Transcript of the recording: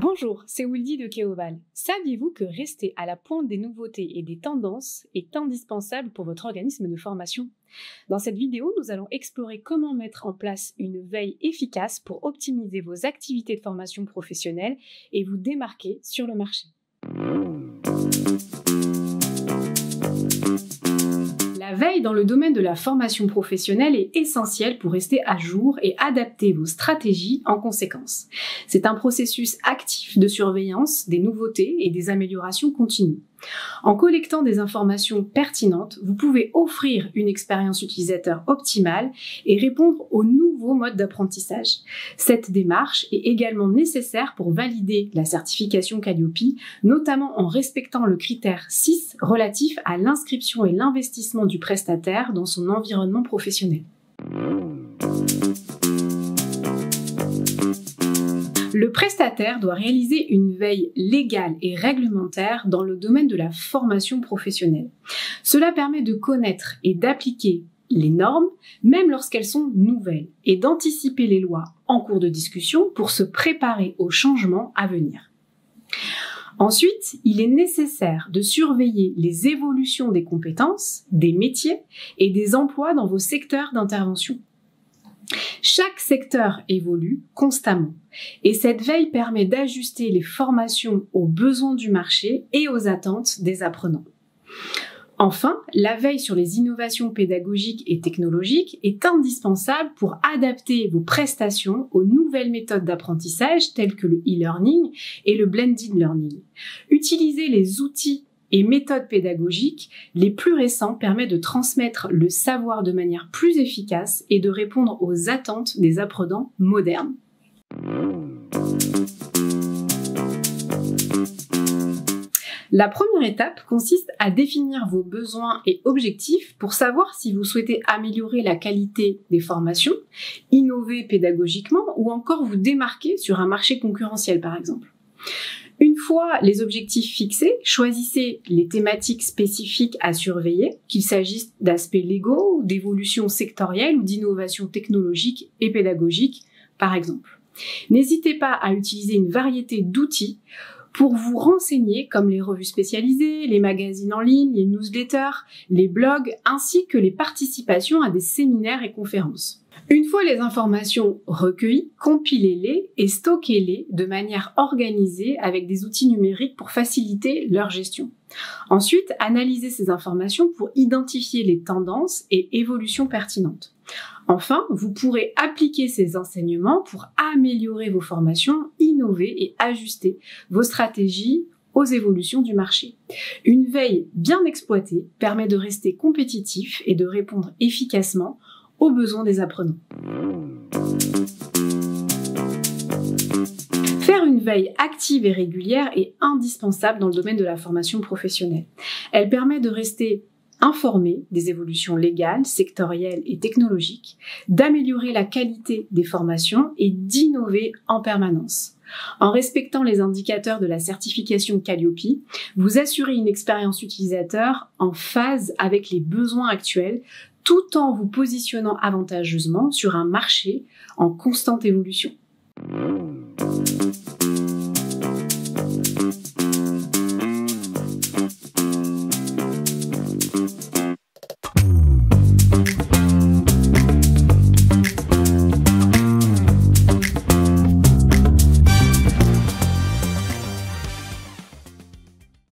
Bonjour, c'est Wildy de Keoval. Saviez-vous que rester à la pointe des nouveautés et des tendances est indispensable pour votre organisme de formation? Dans cette vidéo, nous allons explorer comment mettre en place une veille efficace pour optimiser vos activités de formation professionnelle et vous démarquer sur le marché. La veille dans le domaine de la formation professionnelle est essentielle pour rester à jour et adapter vos stratégies en conséquence. C'est un processus actif de surveillance des nouveautés et des améliorations continues. En collectant des informations pertinentes, vous pouvez offrir une expérience utilisateur optimale et répondre aux nouveaux modes d'apprentissage. Cette démarche est également nécessaire pour valider la certification Calliope, notamment en respectant le critère 6 relatif à l'inscription et l'investissement du prestataire dans son environnement professionnel. Le prestataire doit réaliser une veille légale et réglementaire dans le domaine de la formation professionnelle. Cela permet de connaître et d'appliquer les normes, même lorsqu'elles sont nouvelles, et d'anticiper les lois en cours de discussion pour se préparer aux changements à venir. Ensuite, il est nécessaire de surveiller les évolutions des compétences, des métiers et des emplois dans vos secteurs d'intervention. Chaque secteur évolue constamment et cette veille permet d'ajuster les formations aux besoins du marché et aux attentes des apprenants. Enfin, la veille sur les innovations pédagogiques et technologiques est indispensable pour adapter vos prestations aux nouvelles méthodes d'apprentissage telles que le e-learning et le blended learning. Utiliser les outils et méthodes pédagogiques les plus récents permettent de transmettre le savoir de manière plus efficace et de répondre aux attentes des apprenants modernes. La première étape consiste à définir vos besoins et objectifs pour savoir si vous souhaitez améliorer la qualité des formations, innover pédagogiquement ou encore vous démarquer sur un marché concurrentiel par exemple. Une fois les objectifs fixés, choisissez les thématiques spécifiques à surveiller, qu'il s'agisse d'aspects légaux, d'évolution sectorielle ou d'innovation technologique et pédagogique, par exemple. N'hésitez pas à utiliser une variété d'outils pour vous renseigner comme les revues spécialisées, les magazines en ligne, les newsletters, les blogs, ainsi que les participations à des séminaires et conférences. Une fois les informations recueillies, compilez-les et stockez-les de manière organisée avec des outils numériques pour faciliter leur gestion. Ensuite, analysez ces informations pour identifier les tendances et évolutions pertinentes. Enfin, vous pourrez appliquer ces enseignements pour améliorer vos formations, innover et ajuster vos stratégies aux évolutions du marché. Une veille bien exploitée permet de rester compétitif et de répondre efficacement aux besoins des apprenants. Faire une veille active et régulière est indispensable dans le domaine de la formation professionnelle. Elle permet de rester informé des évolutions légales, sectorielles et technologiques, d'améliorer la qualité des formations et d'innover en permanence. En respectant les indicateurs de la certification Calliope, vous assurez une expérience utilisateur en phase avec les besoins actuels, tout en vous positionnant avantageusement sur un marché en constante évolution.